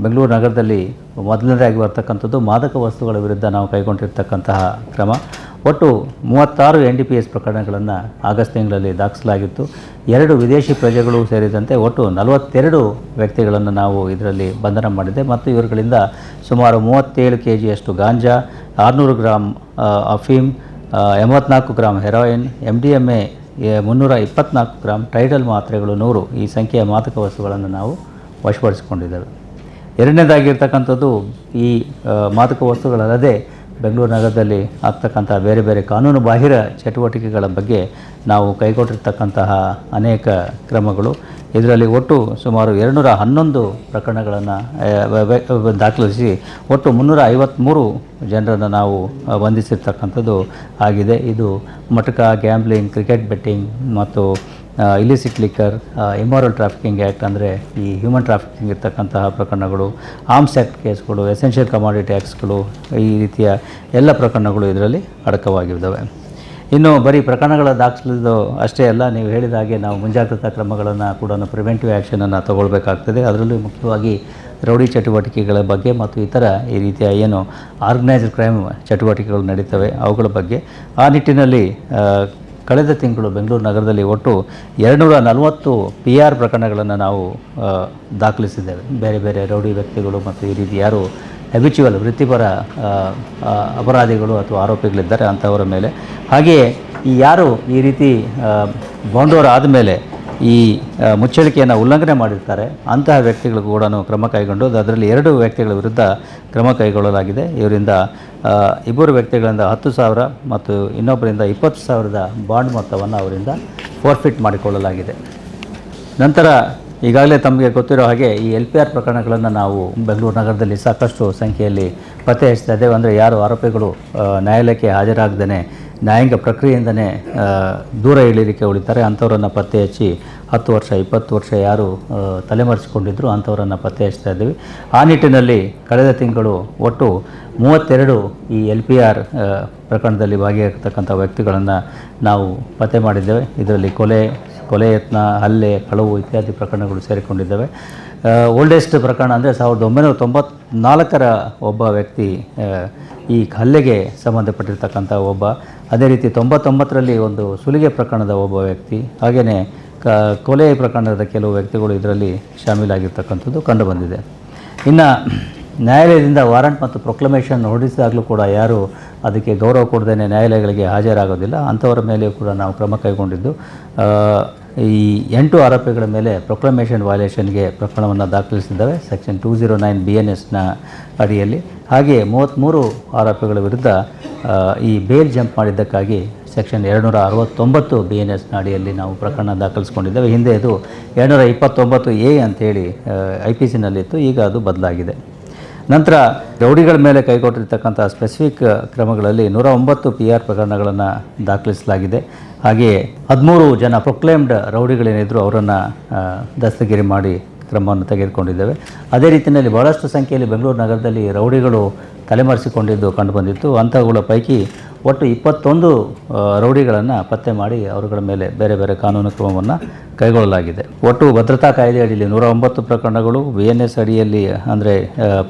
ಬೆಂಗಳೂರು ನಗರದಲ್ಲಿ ಮೊದಲನೇದಾಗಿ ಬರ್ತಕ್ಕಂಥದ್ದು ಮಾದಕ ವಸ್ತುಗಳ ವಿರುದ್ಧ ನಾವು ಕೈಗೊಂಡಿರ್ತಕ್ಕಂತಹ ಕ್ರಮ. ಒಟ್ಟು 36 NDPS ಪ್ರಕರಣಗಳನ್ನು ಆಗಸ್ಟ್ ತಿಂಗಳಲ್ಲಿ ದಾಖಲಿಸಲಾಗಿತ್ತು. 2 ವಿದೇಶಿ ಪ್ರಜೆಗಳು ಸೇರಿದಂತೆ ಒಟ್ಟು 42 ವ್ಯಕ್ತಿಗಳನ್ನು ನಾವು ಇದರಲ್ಲಿ ಬಂಧನ ಮಾಡಿದೆ ಮತ್ತು ಇವರುಗಳಿಂದ ಸುಮಾರು 37 kgಯಷ್ಟು ಗಾಂಜಾ, 600 ಗ್ರಾಮ್ ಅಫೀಮ್, 84 ಗ್ರಾಮ್ ಹೆರಾಯಿನ್, MDMA 324 ಗ್ರಾಮ್, ಟೈಡಲ್ ಮಾತ್ರೆಗಳು 100 ಈ ಸಂಖ್ಯೆಯ ಮಾದಕ ವಸ್ತುಗಳನ್ನು ನಾವು ವಶಪಡಿಸಿಕೊಂಡಿದ್ದೇವೆ. ಎರಡನೇದಾಗಿರ್ತಕ್ಕಂಥದ್ದು ಈ ಮಾದಕ ವಸ್ತುಗಳಲ್ಲದೆ ಬೆಂಗಳೂರು ನಗರದಲ್ಲಿ ಆಗ್ತಕ್ಕಂಥ ಬೇರೆ ಬೇರೆ ಕಾನೂನು ಬಾಹಿರ ಚಟುವಟಿಕೆಗಳ ಬಗ್ಗೆ ನಾವು ಕೈಗೊಂಡಿರ್ತಕ್ಕಂತಹ ಅನೇಕ ಕ್ರಮಗಳು. ಇದರಲ್ಲಿ ಒಟ್ಟು ಸುಮಾರು 211 ಪ್ರಕರಣಗಳನ್ನು ದಾಖಲಿಸಿ ಒಟ್ಟು 353 ಜನರನ್ನು ನಾವು ಬಂಧಿಸಿರ್ತಕ್ಕಂಥದ್ದು ಆಗಿದೆ. ಇದು ಮಟಕ, ಗ್ಯಾಂಬ್ಲಿಂಗ್, ಕ್ರಿಕೆಟ್ ಬೆಟ್ಟಿಂಗ್ ಮತ್ತು ಇಲಿಸಿಟ್ ಲಿಕ್ಕರ್, ಇಮಾರಲ್ ಟ್ರಾಫಿಕಿಂಗ್ ಆ್ಯಕ್ಟ್ ಅಂದರೆ ಈ ಹ್ಯೂಮನ್ ಟ್ರಾಫಿಕಿಂಗ್ ಇರ್ತಕ್ಕಂತಹ ಪ್ರಕರಣಗಳು, ಆರ್ಮ್ಸ್ ಆ್ಯಕ್ಟ್ ಕೇಸ್ಗಳು, ಎಸೆನ್ಷಿಯಲ್ ಕಮಾಡಿಟಿ ಟ್ಯಾಕ್ಸ್ಗಳು, ಈ ರೀತಿಯ ಎಲ್ಲ ಪ್ರಕರಣಗಳು ಇದರಲ್ಲಿ ಅಡಕವಾಗಿದ್ದಾವೆ. ಇನ್ನು ಬರೀ ಪ್ರಕರಣಗಳ ದಾಖಲಿಸೋದು ಅಷ್ಟೇ ಅಲ್ಲ, ನೀವು ಹೇಳಿದ ಹಾಗೆ ನಾವು ಮುಂಜಾಗ್ರತಾ ಕ್ರಮಗಳನ್ನು ಕೂಡ ಪ್ರಿವೆಂಟಿವ್ ಆ್ಯಕ್ಷನನ್ನು ತಗೊಳ್ಬೇಕಾಗ್ತದೆ. ಅದರಲ್ಲೂ ಮುಖ್ಯವಾಗಿ ರೌಡಿ ಚಟುವಟಿಕೆಗಳ ಬಗ್ಗೆ ಮತ್ತು ಇತರ ಈ ರೀತಿಯ ಏನು ಆರ್ಗನೈಸ್ಡ್ ಕ್ರೈಮ್ ಚಟುವಟಿಕೆಗಳು ನಡೀತವೆ ಅವುಗಳ ಬಗ್ಗೆ. ಆ ನಿಟ್ಟಿನಲ್ಲಿ ಕಳೆದ ತಿಂಗಳು ಬೆಂಗಳೂರು ನಗರದಲ್ಲಿ ಒಟ್ಟು 240 PR ಪ್ರಕರಣಗಳನ್ನು ನಾವು ದಾಖಲಿಸಿದ್ದೇವೆ. ಬೇರೆ ಬೇರೆ ರೌಡಿ ವ್ಯಕ್ತಿಗಳು ಮತ್ತು ಈ ರೀತಿ ಯಾರು ಹ್ಯಾಬಿಚುವಲ್ ವೃತ್ತಿಪರ ಅಪರಾಧಿಗಳು ಅಥವಾ ಆರೋಪಿಗಳಿದ್ದಾರೆ ಅಂಥವರ ಮೇಲೆ. ಹಾಗೆಯೇ ಈ ಯಾರು ಈ ರೀತಿ ಬಾಂಡೋರ್ ಆದಮೇಲೆ ಈ ಮುಚ್ಚಳಿಕೆಯನ್ನು ಉಲ್ಲಂಘನೆ ಮಾಡಿರ್ತಾರೆ ಅಂತಹ ವ್ಯಕ್ತಿಗಳಿಗೂ ಕೂಡ ಕ್ರಮ ಕೈಗೊಂಡು ಅದರಲ್ಲಿ 2 ವ್ಯಕ್ತಿಗಳ ವಿರುದ್ಧ ಕ್ರಮ ಕೈಗೊಳ್ಳಲಾಗಿದೆ. ಇವರಿಂದ 2 ವ್ಯಕ್ತಿಗಳಿಂದ 10,000 ಮತ್ತು ಇನ್ನೊಬ್ಬರಿಂದ 20,000 ಬಾಂಡ್ ಮೊತ್ತವನ್ನು ಅವರಿಂದ ಫೋರ್ಫಿಟ್ ಮಾಡಿಕೊಳ್ಳಲಾಗಿದೆ. ನಂತರ ಈಗಾಗಲೇ ತಮಗೆ ಗೊತ್ತಿರೋ ಹಾಗೆ ಈ LPR ಪ್ರಕರಣಗಳನ್ನು ನಾವು ಬೆಂಗಳೂರು ನಗರದಲ್ಲಿ ಸಾಕಷ್ಟು ಸಂಖ್ಯೆಯಲ್ಲಿ ಪತ್ತೆ ಹಚ್ತಾ ಇದ್ದೇವೆ. ಅಂದರೆ ಯಾರು ಆರೋಪಿಗಳು ನ್ಯಾಯಾಲಯಕ್ಕೆ ಹಾಜರಾಗದೇ ನ್ಯಾಯಾಂಗ ಪ್ರಕ್ರಿಯೆಯಿಂದನೇ ದೂರ ಇಳಿಲಿಕ್ಕೆ ಉಳಿತಾರೆ ಅಂಥವರನ್ನು ಪತ್ತೆ ಹಚ್ಚಿ 10 ವರ್ಷ 20 ವರ್ಷ ಯಾರು ತಲೆಮರೆಸಿಕೊಂಡಿದ್ದರು ಅಂಥವರನ್ನು ಪತ್ತೆ ಹಚ್ತಾ ಇದ್ದೀವಿ. ಆ ನಿಟ್ಟಿನಲ್ಲಿ ಕಳೆದ ತಿಂಗಳು ಒಟ್ಟು 32 ಈ LPR ಪ್ರಕರಣದಲ್ಲಿ ಭಾಗಿಯಾಗಿರ್ತಕ್ಕಂಥ ವ್ಯಕ್ತಿಗಳನ್ನು ನಾವು ಪತ್ತೆ ಮಾಡಿದ್ದೇವೆ. ಇದರಲ್ಲಿ ಕೊಲೆ ಯತ್ನ, ಹಲ್ಲೆ, ಕಳವು ಇತ್ಯಾದಿ ಪ್ರಕರಣಗಳು ಸೇರಿಕೊಂಡಿದ್ದಾವೆ. ಓಲ್ಡೆಸ್ಟ್ ಪ್ರಕರಣ ಅಂದರೆ 1994ರ ಒಬ್ಬ ವ್ಯಕ್ತಿ ಈ ಹಲ್ಲೆಗೆ ಸಂಬಂಧಪಟ್ಟಿರ್ತಕ್ಕಂಥ ಒಬ್ಬ, ಅದೇ ರೀತಿ 99ರಲ್ಲಿ ಒಂದು ಸುಲಿಗೆ ಪ್ರಕರಣದ ಒಬ್ಬ ವ್ಯಕ್ತಿ, ಹಾಗೆಯೇ ಕೊಲೆ ಪ್ರಕರಣದ ಕೆಲವು ವ್ಯಕ್ತಿಗಳು ಇದರಲ್ಲಿ ಶಾಮೀಲಾಗಿರ್ತಕ್ಕಂಥದ್ದು ಕಂಡುಬಂದಿದೆ. ಇನ್ನು ನ್ಯಾಯಾಲಯದಿಂದ ವಾರಂಟ್ ಮತ್ತು ಪ್ರೊಕ್ಲಮೇಷನ್ ಹೊರಡಿಸಿದಾಗಲೂ ಕೂಡ ಯಾರು ಅದಕ್ಕೆ ಗೌರವ ಕೊಡದೇ ನ್ಯಾಯಾಲಯಗಳಿಗೆ ಹಾಜರಾಗೋದಿಲ್ಲ ಅಂಥವರ ಮೇಲೆಯೂ ಕೂಡ ನಾವು ಕ್ರಮ ಕೈಗೊಂಡಿದ್ದು ಈ 8 ಆರೋಪಿಗಳ ಮೇಲೆ ಪ್ರೊಕ್ಲಮೇಷನ್ ವಯಲೇಷನ್ಗೆ ಪ್ರಕರಣವನ್ನು ದಾಖಲಿಸಿದ್ದಾವೆ ಸೆಕ್ಷನ್ 209 BNSನ ಅಡಿಯಲ್ಲಿ. ಹಾಗೆಯೇ 33 ಆರೋಪಿಗಳ ವಿರುದ್ಧ ಈ ಬೇಲ್ ಜಂಪ್ ಮಾಡಿದ್ದಕ್ಕಾಗಿ ಸೆಕ್ಷನ್ 269 BNSನ ಅಡಿಯಲ್ಲಿ ನಾವು ಪ್ರಕರಣ ದಾಖಲಿಸ್ಕೊಂಡಿದ್ದೇವೆ. ಹಿಂದೆ ಅದು 229A ಅಂತೇಳಿ IPCನಲ್ಲಿತ್ತು, ಈಗ ಅದು ಬದಲಾಗಿದೆ. ನಂತರ ರೌಡಿಗಳ ಮೇಲೆ ಕೈಗೊಂಡಿರ್ತಕ್ಕಂಥ ಸ್ಪೆಸಿಫಿಕ್ ಕ್ರಮಗಳಲ್ಲಿ 109 PR ಪ್ರಕರಣಗಳನ್ನು ದಾಖಲಿಸಲಾಗಿದೆ. ಹಾಗೆಯೇ 13 ಜನ ಪ್ರೊಕ್ಲೇಮ್ಡ್ ರೌಡಿಗಳೇನಿದ್ರು ಅವರನ್ನು ದಸ್ತಗಿರಿ ಮಾಡಿ ಕ್ರಮವನ್ನು ತೆಗೆದುಕೊಂಡಿದ್ದೇವೆ. ಅದೇ ರೀತಿಯಲ್ಲಿ ಬಹಳಷ್ಟು ಸಂಖ್ಯೆಯಲ್ಲಿ ಬೆಂಗಳೂರು ನಗರದಲ್ಲಿ ರೌಡಿಗಳು ತಲೆಮರೆಸಿಕೊಂಡಿದ್ದು ಕಂಡುಬಂದಿತ್ತು. ಅಂಥವುಗಳ ಪೈಕಿ ಒಟ್ಟು 21 ರೌಡಿಗಳನ್ನು ಪತ್ತೆ ಮಾಡಿ ಅವರುಗಳ ಮೇಲೆ ಬೇರೆ ಬೇರೆ ಕಾನೂನು ಕ್ರಮವನ್ನು ಕೈಗೊಳ್ಳಲಾಗಿದೆ. ಒಟ್ಟು ಭದ್ರತಾ ಕಾಯ್ದೆ ಅಡಿಯಲ್ಲಿ 109 ಪ್ರಕರಣಗಳು, BNS ಅಡಿಯಲ್ಲಿ ಅಂದರೆ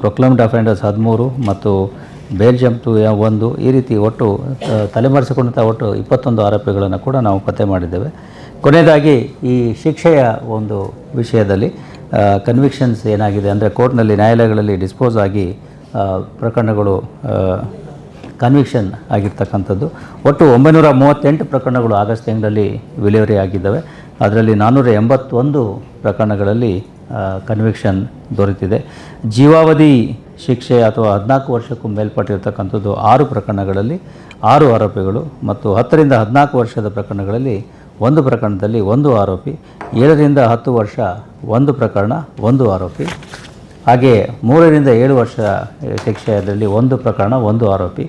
ಪ್ರೊಕ್ಲೇಮ್ಡ್ ಅಫೆಂಡರ್ಸ್ 13 ಮತ್ತು ಬೇಲ್ ಜಂಪ್ 1, ಈ ರೀತಿ ಒಟ್ಟು ತಲೆಮರೆಸಿಕೊಂಡಂಥ ಒಟ್ಟು 21 ಆರೋಪಿಗಳನ್ನು ಕೂಡ ನಾವು ಪತ್ತೆ ಮಾಡಿದ್ದೇವೆ. ಕೊನೆಯದಾಗಿ ಈ ಶಿಕ್ಷೆಯ ಒಂದು ವಿಷಯದಲ್ಲಿ ಕನ್ವಿಕ್ಷನ್ಸ್ ಏನಾಗಿದೆ ಅಂದರೆ ಕೋರ್ಟ್ನಲ್ಲಿ ನ್ಯಾಯಾಲಯಗಳಲ್ಲಿ ಡಿಸ್ಪೋಸ್ ಆಗಿ ಪ್ರಕರಣಗಳು ಕನ್ವಿಕ್ಷನ್ ಆಗಿರ್ತಕ್ಕಂಥದ್ದು ಒಟ್ಟು 938 ಪ್ರಕರಣಗಳು ಆಗಸ್ಟ್ ತಿಂಗಳಲ್ಲಿ ವಿಲೇವರಿ ಆಗಿದ್ದಾವೆ. ಅದರಲ್ಲಿ 481 ಪ್ರಕರಣಗಳಲ್ಲಿ ಕನ್ವಿಕ್ಷನ್ ದೊರೆತಿದೆ. ಜೀವಾವಧಿ ಶಿಕ್ಷೆ ಅಥವಾ 14 ವರ್ಷಕ್ಕೂ ಮೇಲ್ಪಟ್ಟಿರ್ತಕ್ಕಂಥದ್ದು 6 ಪ್ರಕರಣಗಳಲ್ಲಿ 6 ಆರೋಪಿಗಳು ಮತ್ತು 10 ರಿಂದ 14 ವರ್ಷದ ಪ್ರಕರಣಗಳಲ್ಲಿ 1 ಪ್ರಕರಣದಲ್ಲಿ 1 ಆರೋಪಿ, 7 ರಿಂದ 10 ವರ್ಷ 1 ಪ್ರಕರಣ 1 ಆರೋಪಿ, ಹಾಗೆಯೇ 3 ರಿಂದ 7 ವರ್ಷ ಶಿಕ್ಷೆಯಲ್ಲಿ 1 ಪ್ರಕರಣ 1 ಆರೋಪಿ,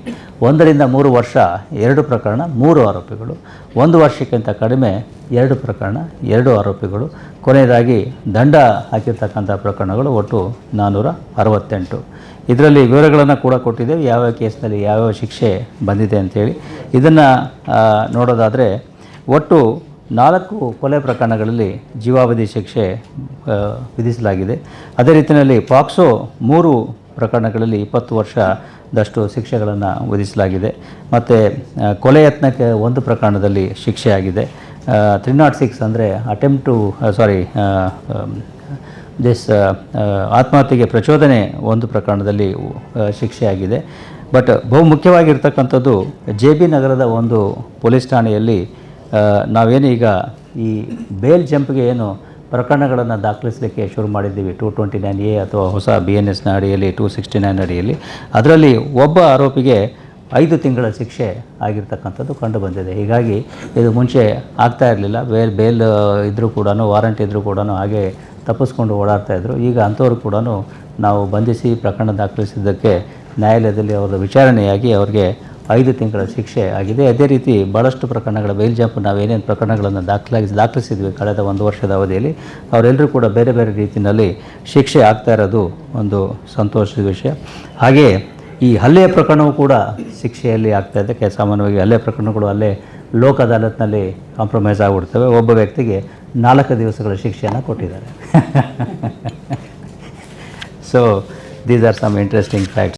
1 ರಿಂದ 3 ವರ್ಷ 2 ಪ್ರಕರಣ 3 ಆರೋಪಿಗಳು, 1 ವರ್ಷಕ್ಕಿಂತ ಕಡಿಮೆ 2 ಪ್ರಕರಣ 2 ಆರೋಪಿಗಳು. ಕೊನೆಯದಾಗಿ ದಂಡ ಹಾಕಿರ್ತಕ್ಕಂಥ ಪ್ರಕರಣಗಳು ಒಟ್ಟು 468. ಇದರಲ್ಲಿ ವಿವರಗಳನ್ನು ಕೂಡ ಕೊಟ್ಟಿದ್ದೇವೆ, ಯಾವ್ಯಾವ ಕೇಸ್ನಲ್ಲಿ ಯಾವ್ಯಾವ ಶಿಕ್ಷೆ ಬಂದಿದೆ ಅಂಥೇಳಿ. ಇದನ್ನು ನೋಡೋದಾದರೆ ಒಟ್ಟು 4 ಕೊಲೆ ಪ್ರಕರಣಗಳಲ್ಲಿ ಜೀವಾವಧಿ ಶಿಕ್ಷೆ ವಿಧಿಸಲಾಗಿದೆ. ಅದೇ ರೀತಿಯಲ್ಲಿ ಪಾಕ್ಸೋ 3 ಪ್ರಕರಣಗಳಲ್ಲಿ 20 ವರ್ಷದಷ್ಟು ಶಿಕ್ಷೆಗಳನ್ನು ವಿಧಿಸಲಾಗಿದೆ. ಮತ್ತು ಕೊಲೆ ಯತ್ನಕ್ಕೆ 1 ಪ್ರಕರಣದಲ್ಲಿ ಶಿಕ್ಷೆಯಾಗಿದೆ. 306 ಅಂದರೆ ಆತ್ಮಹತ್ಯೆಗೆ ಪ್ರಚೋದನೆ 1 ಪ್ರಕರಣದಲ್ಲಿ ಶಿಕ್ಷೆಯಾಗಿದೆ. ಬಟ್ ಬಹು ಮುಖ್ಯವಾಗಿರ್ತಕ್ಕಂಥದ್ದು JB ನಗರದ ಒಂದು ಪೊಲೀಸ್ ಠಾಣೆಯಲ್ಲಿ ನಾವೇನು ಈಗ ಈ ಬೇಲ್ ಜಂಪ್ಗೆ ಏನು ಪ್ರಕರಣಗಳನ್ನು ದಾಖಲಿಸಲಿಕ್ಕೆ ಶುರು ಮಾಡಿದ್ದೀವಿ 229A ಅಥವಾ ಹೊಸ BNSನ ಅಡಿಯಲ್ಲಿ 269 ಅಡಿಯಲ್ಲಿ, ಅದರಲ್ಲಿ ಒಬ್ಬ ಆರೋಪಿಗೆ 5 ತಿಂಗಳ ಶಿಕ್ಷೆ ಆಗಿರ್ತಕ್ಕಂಥದ್ದು ಕಂಡು ಬಂದಿದೆ. ಹೀಗಾಗಿ ಇದು ಮುಂಚೆ ಆಗ್ತಾ ಇರಲಿಲ್ಲ. ಬೇಲ್ ಇದ್ದರೂ ಕೂಡ, ವಾರಂಟ್ ಇದ್ದರೂ ಕೂಡ ಹಾಗೆ ತಪ್ಪಿಸ್ಕೊಂಡು ಓಡಾಡ್ತಾಯಿದ್ರು. ಈಗ ಅಂಥವ್ರು ಕೂಡ ನಾವು ಬಂಧಿಸಿ ಪ್ರಕರಣ ದಾಖಲಿಸಿದ್ದಕ್ಕೆ ನ್ಯಾಯಾಲಯದಲ್ಲಿ ಅವರ ವಿಚಾರಣೆಯಾಗಿ ಅವರಿಗೆ 5 ತಿಂಗಳ ಶಿಕ್ಷೆ ಆಗಿದೆ. ಅದೇ ರೀತಿ ಭಾಳಷ್ಟು ಪ್ರಕರಣಗಳ ಬೇಲ್ ಜಂಪ್ ನಾವೇನೇನು ಪ್ರಕರಣಗಳನ್ನು ದಾಖಲಿಸಿದ್ವಿ ಕಳೆದ 1 ವರ್ಷದ ಅವಧಿಯಲ್ಲಿ, ಅವರೆಲ್ಲರೂ ಕೂಡ ಬೇರೆ ಬೇರೆ ರೀತಿಯಲ್ಲಿ ಶಿಕ್ಷೆ ಆಗ್ತಾ ಇರೋದು ಒಂದು ಸಂತೋಷದ ವಿಷಯ. ಹಾಗೆ ಈ ಹಲ್ಲೆಯ ಪ್ರಕರಣವೂ ಕೂಡ ಶಿಕ್ಷೆಯಲ್ಲಿ ಆಗ್ತಾಯಿದೆ. ಸಾಮಾನ್ಯವಾಗಿ ಹಲ್ಲೆ ಪ್ರಕರಣಗಳು ಅಲ್ಲೇ ಲೋಕ ಅದಾಲತ್ನಲ್ಲಿ ಕಾಂಪ್ರಮೈಸ್ ಆಗಿಬಿಡ್ತವೆ. ಒಬ್ಬ ವ್ಯಕ್ತಿಗೆ 4 ದಿವಸಗಳ ಶಿಕ್ಷೆಯನ್ನು ಕೊಟ್ಟಿದ್ದಾರೆ. So these are some interesting facts.